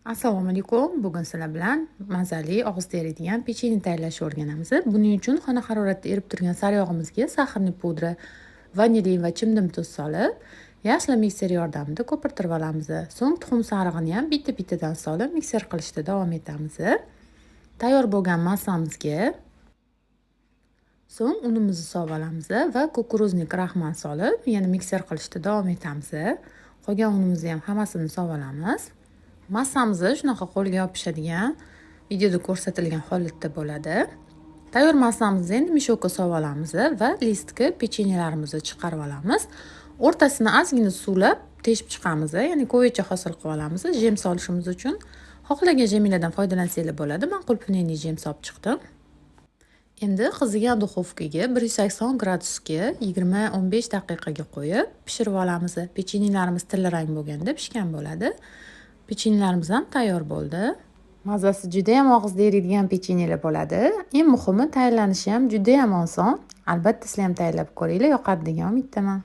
Assalomu alaykum. Bugun sizlar bilan mazali og'iz teriydigan pechenye tayyorlashni o'rganamiz. Buning uchun xona haroratida erib turgan saryog'imizga saxarni pudra, vanilin va chimdim tuz solib, yaxshilab mikser yordamida ko'pirtirib olamiz. So'ng tuxum sarig'ini ham bitta-bittadan solib mikser qilishda davom etamiz. Tayyor bo'lgan massamizga so'ng unimizni solib olamiz va kukuruznik kraxmal solib, yana mikser qilishda davom etamiz. Qolgan unimizni ham hammasini solib olamiz. Massamizni shunaqa qo'lga yopishadigan videoda ko'rsatilgan holatda bo'ladi. Tayyor massamizni endi mishokka solib olamiz va listga pechenyelarimizni chiqarib olamiz. O'rtasini ozgina suvlab teshib chiqamiz, ya'ni ko'ycha hosil qilib olamiz. Jem solishimiz uchun xohlagan jemiladan foydalansanglar bo'ladi. Men qulpneniy jem solib chiqdim. Endi qizigan duxovkaga 180 gradusga 20-15 daqiqaga qo'yib pishirib olamiz. Pechenyelarimiz tillarang bo'lganda pishgan bo'ladi. Pechenyelarimiz ham tayyor bo'ldi. Mazasi juda ham og'izda eriydigan pechenyelar bo'ladi. Eng muhimi tayyorlanishi ham juda ham oson. Albatta sizlar ham tayyorlab ko'ringlar, yoqadi degan umiddaman.